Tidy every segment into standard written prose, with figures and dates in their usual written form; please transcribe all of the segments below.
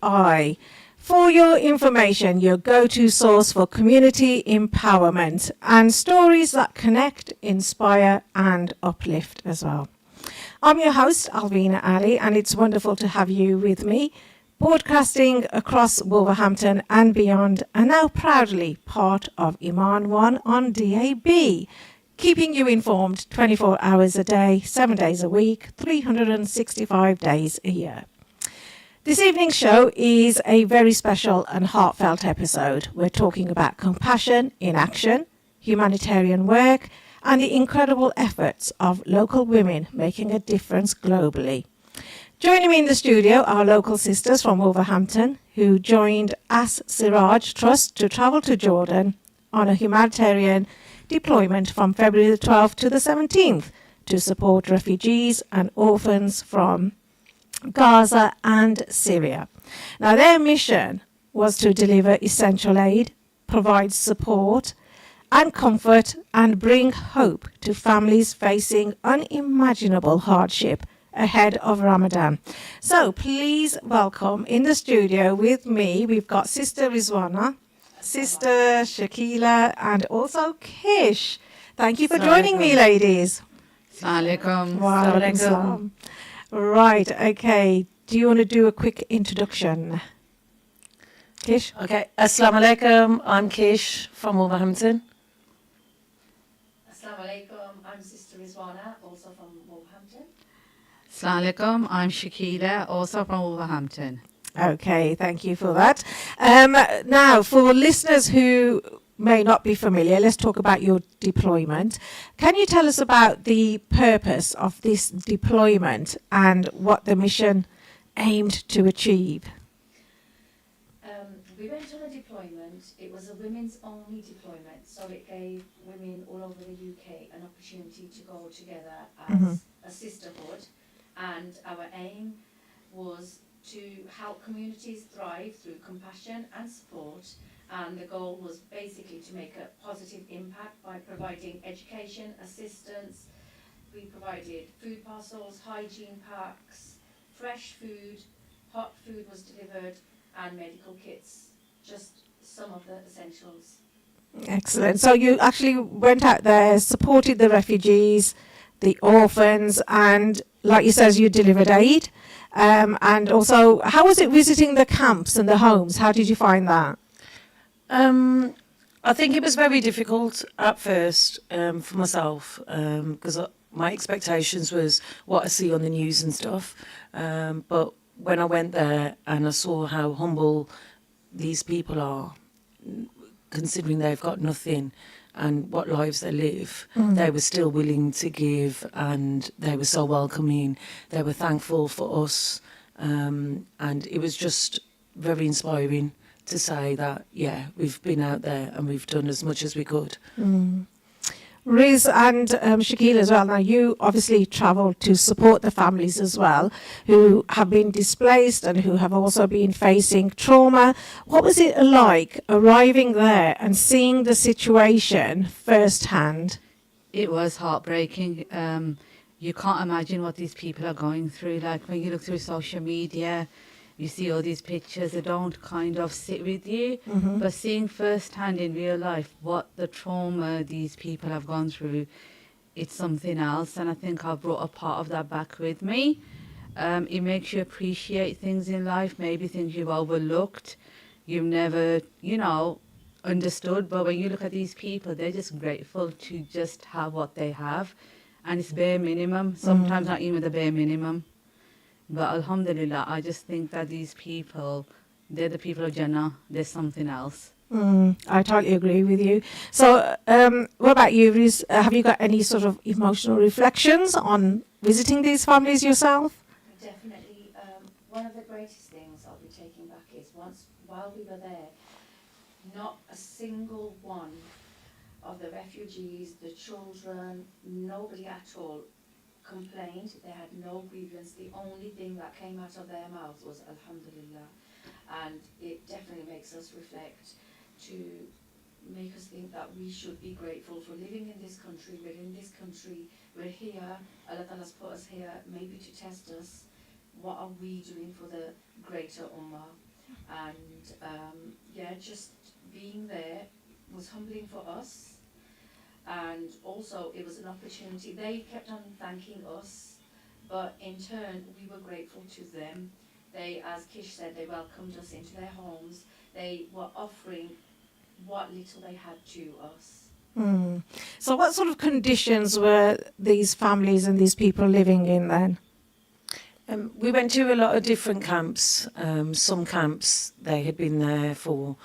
FYI. For your information, your go-to source for community empowerment and stories that connect, inspire and uplift as well. I'm your host, Alvina Ali, and it's wonderful to have you with me, broadcasting across Wolverhampton and beyond, and now proudly part of Iman One on DAB, keeping you informed 24 hours a day, 7 days a week, 365 days a year. This evening's show is a very special and heartfelt episode. We're talking about compassion in action, humanitarian work, and the incredible efforts of local women making a difference globally. Joining me in the studio are local sisters from Wolverhampton who joined As Siraj Trust to travel to Jordan on a humanitarian deployment from February the 12th to the 17th to support refugees and orphans from Gaza and Syria. Now, their mission was to deliver essential aid, provide support and comfort, and bring hope to families facing unimaginable hardship ahead of Ramadan. So please welcome in the studio with me, we've got Sister Rizwana, Sister Shakila, and also Kish. Thank you for joining me, ladies. Assalamu alaikum. Wa alaikum salam. Right, okay. Do you want to do a quick introduction? Kish? Okay, Assalamu alaikum. I'm Kish from Wolverhampton. Assalamu alaikum. I'm Sister Rizwana, also from Wolverhampton. Assalamu alaikum. I'm Shakila, also from Wolverhampton. Okay, thank you for that. Now, for listeners who may not be familiar, let's talk about your deployment. Can you tell us about the purpose of this deployment and what the mission aimed to achieve? We went on a deployment. It was a women's only deployment, so it gave women all over the UK an opportunity to go together as a sisterhood, and our aim was to help communities thrive through compassion and support. And the goal was basically to make a positive impact by providing education, assistance. We provided food parcels, hygiene packs, fresh food, hot food was delivered, and medical kits, just some of the essentials. Excellent. So you actually went out there, supported the refugees, the orphans, and like you said, you delivered aid. And also, how was it visiting the camps and the homes? How did you find that? I think it was very difficult at first for myself because my expectations was what I see on the news and stuff. But when I went there and I saw how humble these people are, considering they've got nothing and what lives they live, they were still willing to give, and they were so welcoming. They were thankful for us, and it was just very inspiring to say that, yeah, we've been out there and we've done as much as we could. Riz and Shakila as well. Now, you obviously travelled to support the families as well who have been displaced and who have also been facing trauma. What was it like arriving there and seeing the situation firsthand? It was heartbreaking. You can't imagine what these people are going through. Like when you look through social media, you see all these pictures that don't kind of sit with you, but seeing firsthand in real life what the trauma these people have gone through, it's something else. And I think I've brought a part of that back with me. It makes you appreciate things in life, maybe things you've overlooked, you've never, understood. But when you look at these people, they're just grateful to just have what they have. And it's bare minimum, sometimes not even the bare minimum. But alhamdulillah, I just think that these people, they're the people of Jannah. There's something else. I totally agree with you. So what about you, Riz? Have you got any sort of emotional reflections on visiting these families yourself? Definitely. One of the greatest things I'll be taking back is while we were there, not a single one of the refugees, the children, nobody at all complained. They had no grievance. The only thing that came out of their mouths was alhamdulillah. And it definitely makes us reflect, to make us think that we should be grateful for living in this country. We're in this country, we're here, Allah Ta'ala's put us here maybe to test us. What are we doing for the greater ummah? And yeah, just being there was humbling for us. And also it was an opportunity. They kept on thanking us, but in turn we were grateful to them. They, as Kish said, they welcomed us into their homes. They were offering what little they had to us. Mm. So, what sort of conditions were these families and these people living in then? We went to a lot of different camps. Some camps, they had been there for,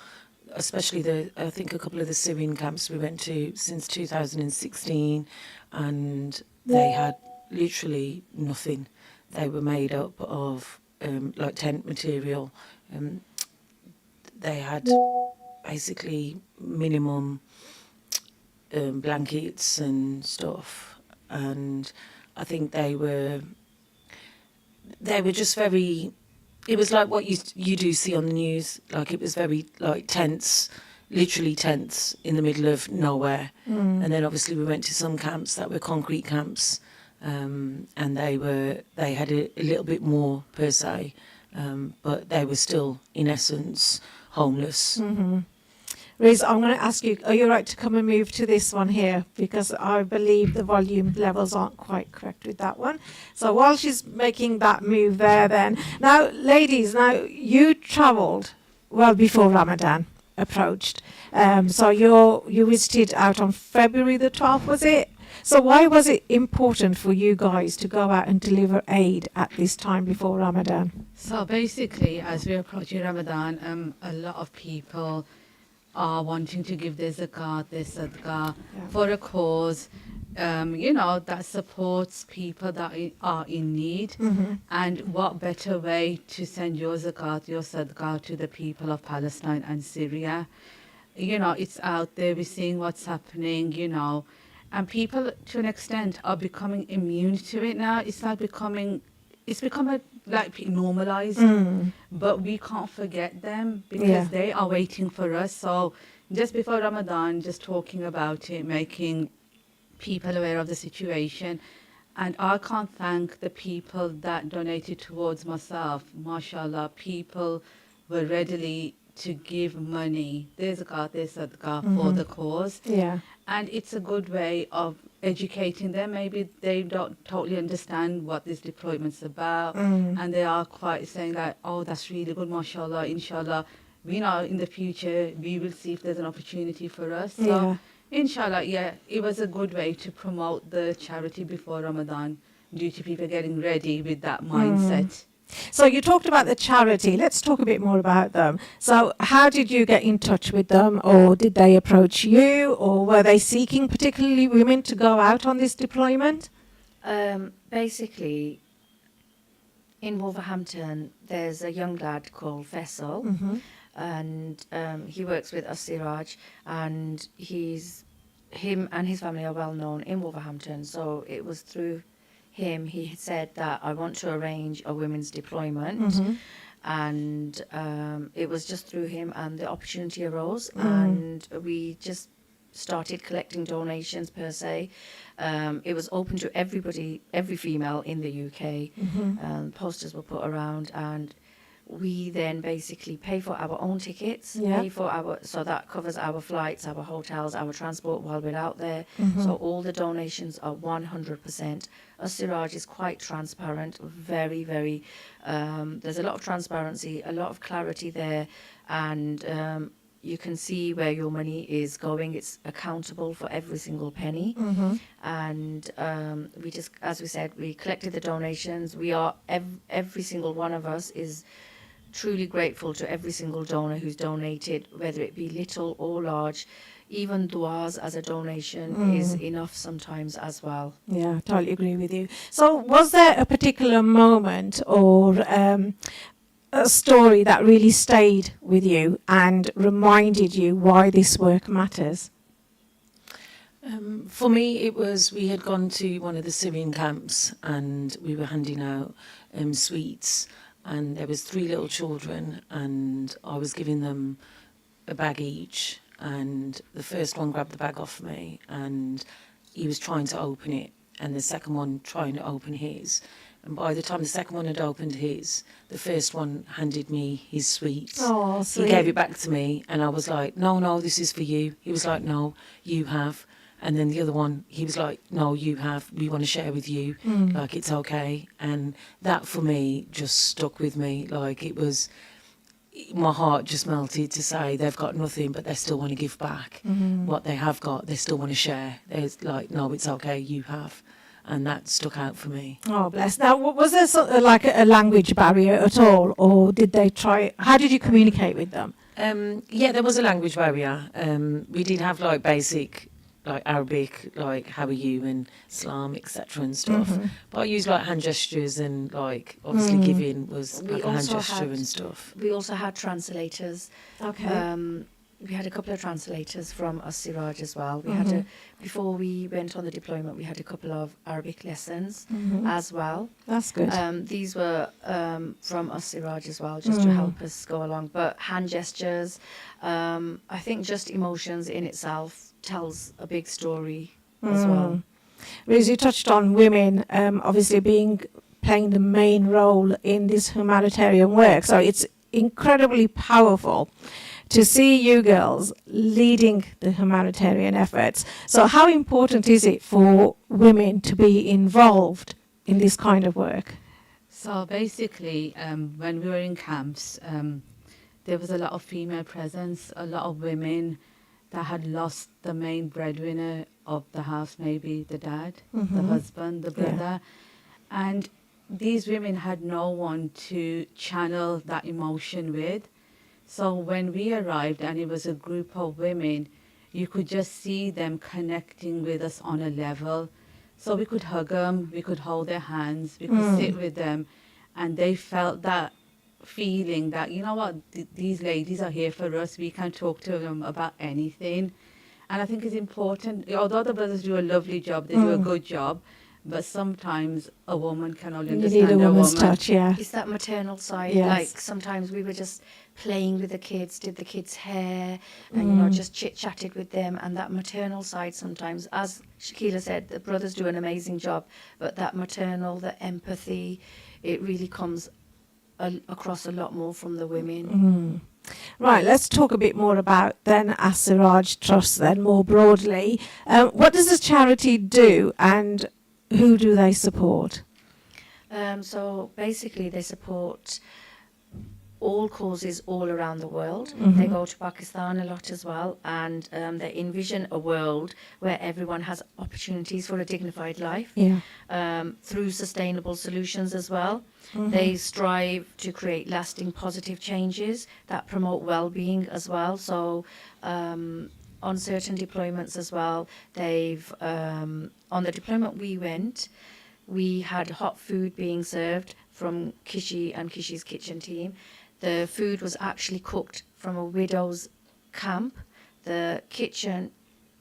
especially I think a couple of the Syrian camps we went to since 2016, and they had literally nothing. They were made up of like tent material. They had basically minimum blankets and stuff, and I think they were just very, it was like what you do see on the news. Like, it was very like tense, literally tense in the middle of nowhere. And then obviously we went to some camps that were concrete camps, and they had a little bit more per se, but they were still in essence homeless. Riz, I'm going to ask you, are you right to come and move to this one here? Because I believe the volume levels aren't quite correct with that one. So while she's making that move there then. Now, ladies, you travelled well before Ramadan approached. So you visited out on February the 12th, was it? So why was it important for you guys to go out and deliver aid at this time before Ramadan? So basically, as we're approaching Ramadan, a lot of people are wanting to give their zakat, their sadaqah for a cause, that supports people that are in need. And what better way to send your zakat, your sadaqah to the people of Palestine and Syria? It's out there, we're seeing what's happening, and people to an extent are becoming immune to it now. It's become normalized, but we can't forget them because they are waiting for us. So just before Ramadan, just talking about it, making people aware of the situation. And I can't thank the people that donated towards myself. MashaAllah, people were readily to give money, their zakat, their sadaqah for the cause. Yeah. And it's a good way of educating them. Maybe they don't totally understand what this deployment's about, and they are quite saying like, oh, that's really good, mashallah, inshallah. We know in the future we will see if there's an opportunity for us. So inshallah, it was a good way to promote the charity before Ramadan due to people getting ready with that mindset. So you talked about the charity. Let's talk a bit more about them. So how did you get in touch with them, or did they approach you, or were they seeking particularly women to go out on this deployment? Basically, in Wolverhampton, there's a young lad called Faisal, and he works with Siraj, and him and his family are well known in Wolverhampton. So it was through him, he said that I want to arrange a women's deployment, and it was just through him, and the opportunity arose, and we just started collecting donations per se. It was open to everybody, every female in the UK. Posters were put around, and we then basically pay for our own tickets, so that covers our flights, our hotels, our transport while we're out there. So all the donations are 100%. Siraj is quite transparent, very, very, there's a lot of transparency, a lot of clarity there, and you can see where your money is going. It's accountable for every single penny. And we just, as we said, we collected the donations. We are, every single one of us is truly grateful to every single donor who's donated, whether it be little or large. Even duas as a donation is enough sometimes as well. Yeah, totally agree with you. So was there a particular moment or a story that really stayed with you and reminded you why this work matters? For me, it was, we had gone to one of the Syrian camps and we were handing out sweets, and there was 3 little children, and I was giving them a bag each, and the first one grabbed the bag off me and he was trying to open it, and the second one trying to open his, And by the time the second one had opened his, the first one handed me his sweets. Oh, He sweet. gave it back to me, and I was like, no, this is for you. He was like, no, you have. And then the other one, he was like, no, you have. We want to share with you. Like, it's okay. And that for me just stuck with me. Like, it was, my heart just melted to say they've got nothing, but they still want to give back what they have got. They still want to share. There's like, no, it's okay, you have. And that stuck out for me. Oh, bless. Now, was there sort of like a language barrier at all, or did they try? How did you communicate with them? Yeah, there was a language barrier. We did have like basic, like Arabic, like how are you and Islam, etc. and stuff. But I used like hand gestures and like obviously giving was We like a hand also gesture had- and stuff. We also had translators. Okay. We had a couple of translators from Siraj as well. We had before we went on the deployment, we had a couple of Arabic lessons as well. That's good. These were from Siraj as well, just to help us go along. But hand gestures, I think just emotions in itself tells a big story as well. Because you touched on women, obviously playing the main role in this humanitarian work. So it's incredibly powerful to see you girls leading the humanitarian efforts. So how important is it for women to be involved in this kind of work? So basically, when we were in camps, there was a lot of female presence, a lot of women that had lost the main breadwinner of the house, maybe the dad, the husband, the brother. And these women had no one to channel that emotion with. So when we arrived and it was a group of women, you could just see them connecting with us on a level. So we could hug them, we could hold their hands, we could sit with them, and they felt that feeling that, you know what, these ladies are here for us, we can talk to them about anything. And I think it's important, although the brothers do a lovely job, they do a good job, but sometimes a woman can only You understand need a woman's woman. touch, yeah. It's that maternal side. Yes. Like sometimes we were just playing with the kids, did the kids' hair, and just chit-chatted with them. And that maternal side sometimes, as Shakila said, the brothers do an amazing job, but that maternal, the empathy, it really comes across a lot more from the women. Right, let's talk a bit more about then Asiraj Trust then more broadly. What does the charity do and who do they support? So basically they support all causes all around the world. They go to Pakistan a lot as well, and they envision a world where everyone has opportunities for a dignified life. Yeah. Through sustainable solutions as well. They strive to create lasting positive changes that promote well-being as well. So on certain deployments as well, they've on the deployment we went, we had hot food being served from Kishi and Kishi's kitchen team. The food was actually cooked from a widow's camp. The kitchen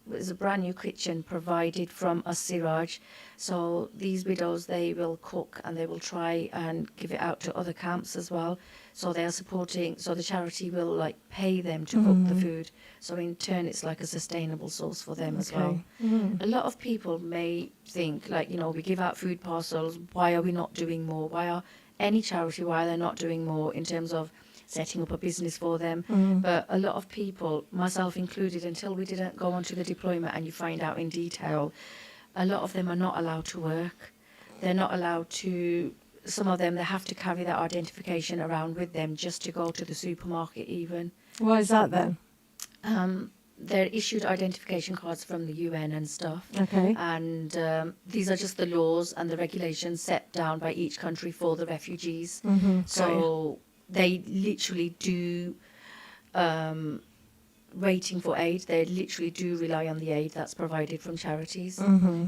was a brand new kitchen provided from Siraj. So these widows, they will cook and they will try and give it out to other camps as well. So they are supporting, so the charity will like pay them to cook the food. So in turn, it's like a sustainable source for them as well. A lot of people may think like, you know, we give out food parcels. Why are we not doing more? Why are any charity, why are they not doing more in terms of setting up a business for them? But a lot of people, myself included, until we didn't go onto the deployment and you find out in detail, a lot of them are not allowed to work. They're not allowed to, some of them, they have to carry their identification around with them just to go to the supermarket even. Why is that then? They're issued identification cards from the UN and stuff. Okay. And these are just the laws and the regulations set down by each country for the refugees. So they literally do, waiting for aid, they literally do rely on the aid that's provided from charities.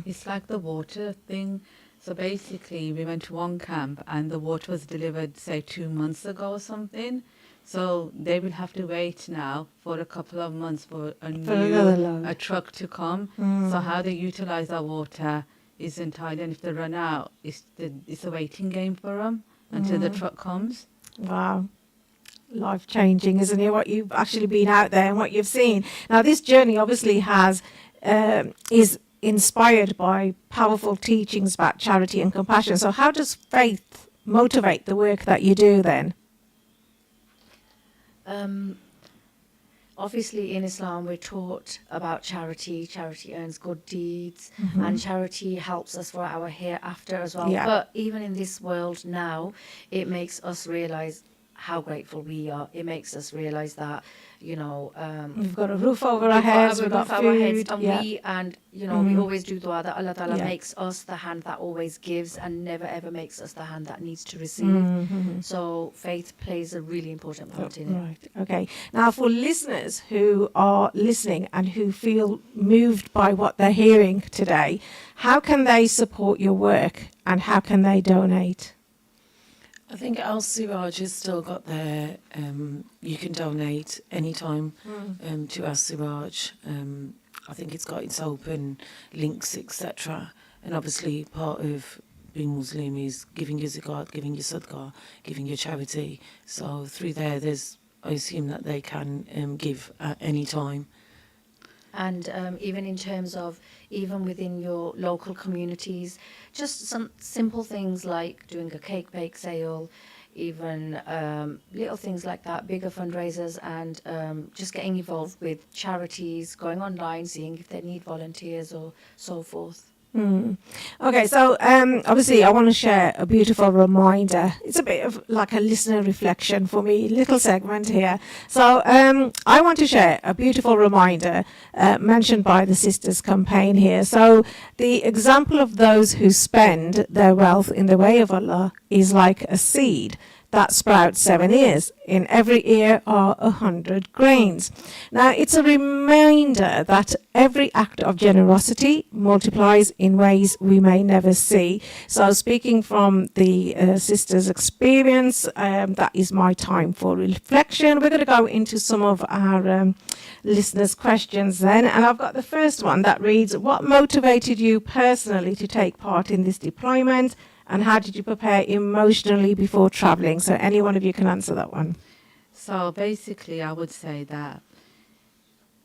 It's like the water thing. So basically, we went to one camp and the water was delivered, say, 2 months ago or something. So they will have to wait now for a couple of months for another load. a truck to come. So how they utilize that water is entirely, and if they run out, it's a waiting game for them until the truck comes. Wow. Life changing, isn't it? What you've actually been out there and what you've seen. Now, this journey obviously is inspired by powerful teachings about charity and compassion. So how does faith motivate the work that you do then? Obviously, in Islam, we're taught about charity. Charity earns good deeds, and charity helps us for our hereafter as well. Yeah. But even in this world now, it makes us realize how grateful we are. It makes us realize that, you know, We've got a roof over we've our heads, a we've got roof over our heads, food. and Yeah. we always do dua that Allah Ta'ala Yeah. makes us the hand that always gives and never ever makes us the hand that needs to receive. So faith plays a really important part in it. Right. Okay. Now, for listeners who are listening and who feel moved by what they're hearing today, how can they support your work and how can they donate? I think Al Siraj has still got their, you can donate anytime to Al Siraj. I think it's got its open links, etc. And obviously part of being Muslim is giving your zakat, giving your sadaqah, giving your charity. So through there, I assume that they can give at any time. And even in terms of, even within your local communities, just some simple things like doing a cake bake sale, even little things like that, bigger fundraisers, and just getting involved with charities, going online, seeing if they need volunteers or so forth. Okay, so obviously I want to share a beautiful reminder. It's a bit of like a listener reflection for me, little segment here. So I want to share a beautiful reminder mentioned by the Sisters campaign here. So the example of those who spend their wealth in the way of Allah is like a seed that sprouts 7 ears. In every ear are 100 grains. Now, it's a reminder that every act of generosity multiplies in ways we may never see. So, speaking from the sisters' experience, that is my time for reflection. We're going to go into some of our listeners' questions then. And I've got the first one that reads, what motivated you personally to take part in this deployment? And how did you prepare emotionally before travelling? So any one of you can answer that one. So basically, I would say that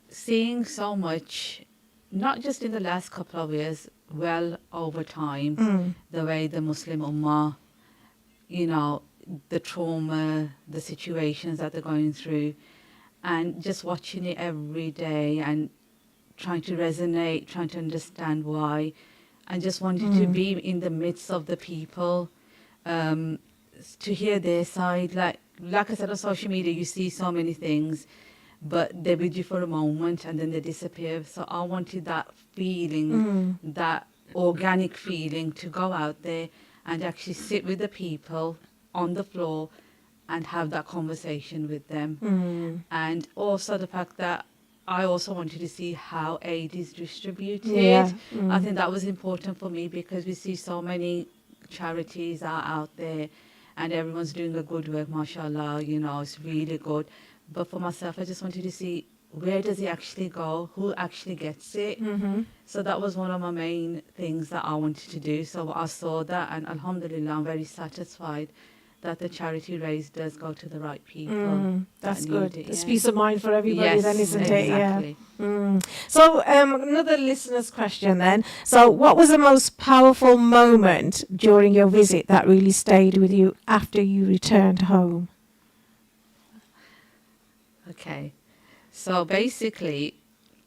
seeing so much, not just in the last couple of years, well over time, the way the Muslim Ummah, you know, the trauma, the situations that they're going through, and just watching it every day and trying to resonate, trying to understand why, and just wanted to be in the midst of the people, to hear their side. Like I said, on social media, you see so many things, but they're with you for a moment and then they disappear. So I wanted that feeling, that organic feeling, to go out there and actually sit with the people on the floor and have that conversation with them. And also the fact that I also wanted to see how aid is distributed. Yeah. I think that was important for me because we see so many charities are out there and everyone's doing a good work, mashallah, you know, it's really good. But for myself, I just wanted to see, where does it actually go? Who actually gets it? So that was one of my main things that I wanted to do. So I saw that, and alhamdulillah, I'm very satisfied that the charity raise does go to the right people. That's that good. need it, There's yeah. peace of mind for everybody then, isn't exactly. it? Yeah. So another listener's question then. So what was the most powerful moment during your visit that really stayed with you after you returned home? Okay. So basically,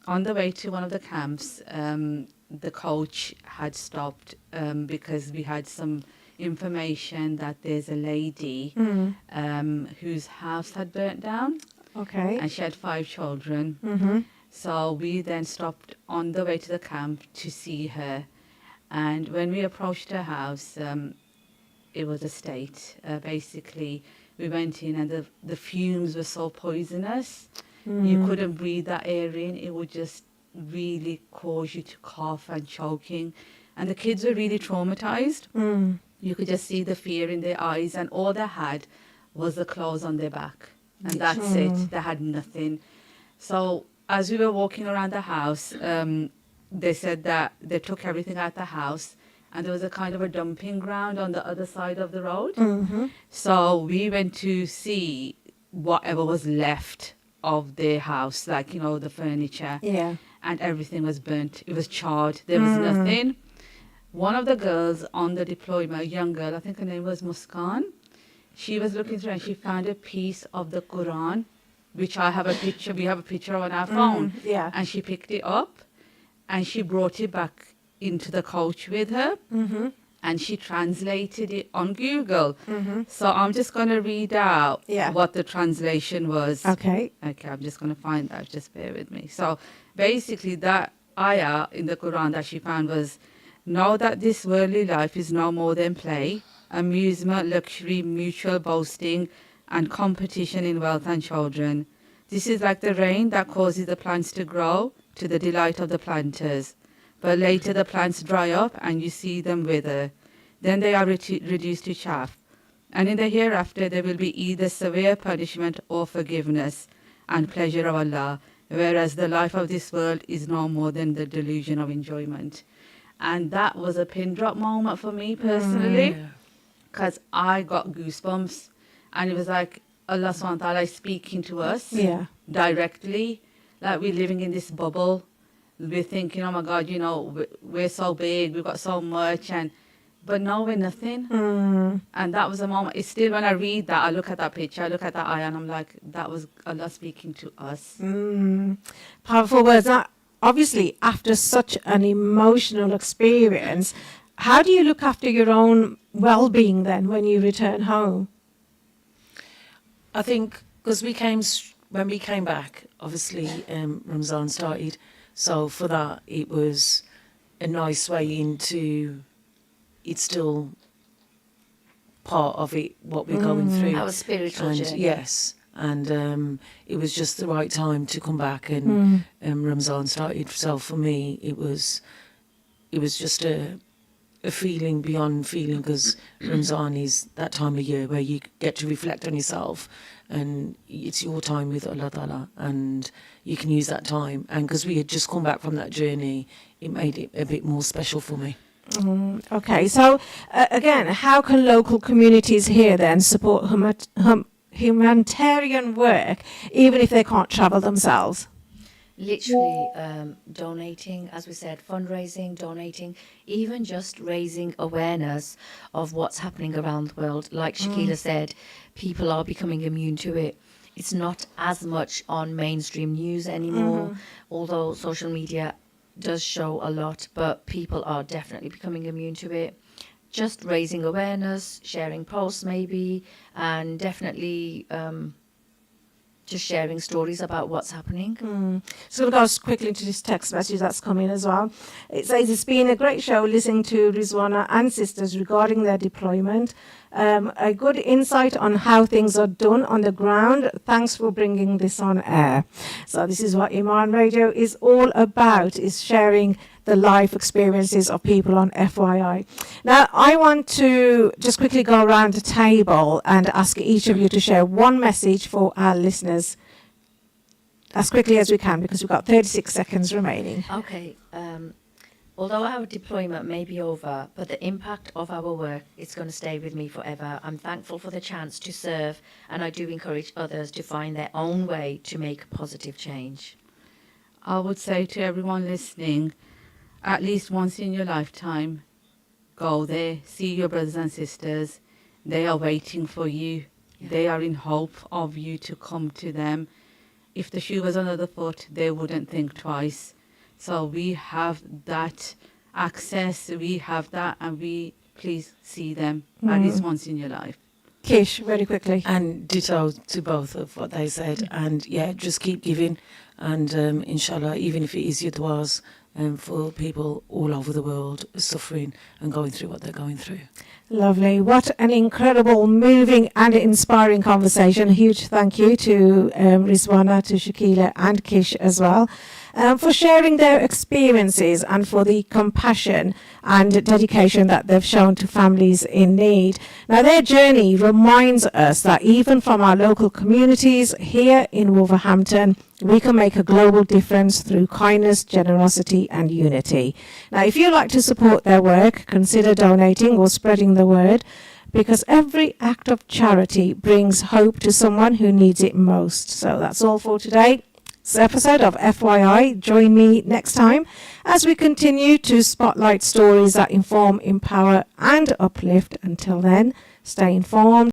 on the way to one of the camps, the coach had stopped because we had some information that there's a lady whose house had burnt down, Okay. and she had 5 children. So we then stopped on the way to the camp to see her. And when we approached her house, it was a state. Basically, we went in and the fumes were so poisonous. You couldn't breathe that air in. It would just really cause you to cough and choking. And the kids were really traumatized. You could just see the fear in their eyes, and all they had was the clothes on their back. And that's it. They had nothing. So as we were walking around the house, they said that they took everything out the house, and there was a kind of a dumping ground on the other side of the road. So we went to see whatever was left of their house, like, you know, the furniture. Yeah. and everything was burnt. It was charred. There was nothing. One of the girls on the deployment, a young girl, I think her name was Muskan, she was looking through and she found a piece of the Quran, which I have a picture, we have a picture on our phone. Yeah. And she picked it up and she brought it back into the coach with her. And she translated it on Google. So I'm just going to read out what the translation was. Okay. Okay, I'm just going to find that. Just bear with me. So basically that ayah in the Quran that she found was, know that this worldly life is no more than play, amusement, luxury, mutual boasting, and competition in wealth and children. This is like the rain that causes the plants to grow to the delight of the planters. But later the plants dry up and you see them wither. Then they are reduced to chaff. And in the hereafter there will be either severe punishment or forgiveness and pleasure of Allah, whereas the life of this world is no more than the delusion of enjoyment. And that was a pin drop moment for me personally, because I got goosebumps. And it was like Allah subhanahu wa ta'ala is speaking to us directly, like we're living in this bubble. We're thinking, oh my God, you know, we're so big, we've got so much, but no, we're nothing. And that was a moment. It's still, when I read that, I look at that picture, I look at that ayah, and I'm like, that was Allah speaking to us. Powerful words. Now, obviously, after such an emotional experience, how do you look after your own well-being then when you return home? I think because when we came back, obviously Ramzan started. So for that, it was a nice way into, it's still part of it, what we're going through. Our spiritual journey. Yes, and it was just the right time to come back, and Ramzan started. So for me, it was just a feeling beyond feeling, because Ramzan is that time of year where you get to reflect on yourself, and it's your time with Allah Ta'ala, and you can use that time. And because we had just come back from that journey, it made it a bit more special for me. Okay, so again, how can local communities here then support humanitarian work, even if they can't travel themselves? Literally donating, as we said, fundraising, donating, even just raising awareness of what's happening around the world. Like Shakila said, people are becoming immune to it. It's not as much on mainstream news anymore, although social media does show a lot, but people are definitely becoming immune to it. Just raising awareness, sharing posts maybe, and definitely just sharing stories about what's happening. So we'll go quickly into this text message that's coming as well. It says, it's been a great show listening to Rizwana and sisters regarding their deployment. A good insight on how things are done on the ground. Thanks for bringing this on air. So this is what Iman Radio is all about, is sharing the life experiences of people on FYI. Now, I want to just quickly go around the table and ask each of you to share one message for our listeners as quickly as we can, because we've got 36 seconds remaining. Okay. Although our deployment may be over, but the impact of our work is going to stay with me forever. I'm thankful for the chance to serve, and I do encourage others to find their own way to make a positive change. I would say to everyone listening, at least once in your lifetime, go there, see your brothers and sisters. They are waiting for you. Yeah. They are in hope of you to come to them. If the shoe was on the other foot, they wouldn't think twice. So we have that access, we have that, and please see them at least once in your life. Kish, very quickly. And ditto to both of what they said. And yeah, just keep giving. And inshallah, even if it is your du'as, for people all over the world suffering and going through what they're going through. Lovely. What an incredible, moving and inspiring conversation. A huge thank you to Rizwana, to Shakila and Kish as well, for sharing their experiences and for the compassion and dedication that they've shown to families in need. Now, their journey reminds us that even from our local communities here in Wolverhampton, we can make a global difference through kindness, generosity and unity. Now, if you'd like to support their work, consider donating or spreading the word, because every act of charity brings hope to someone who needs it most. So that's all for today. episode of FYI. Join me next time as we continue to spotlight stories that inform, empower, and uplift. Until then, stay informed.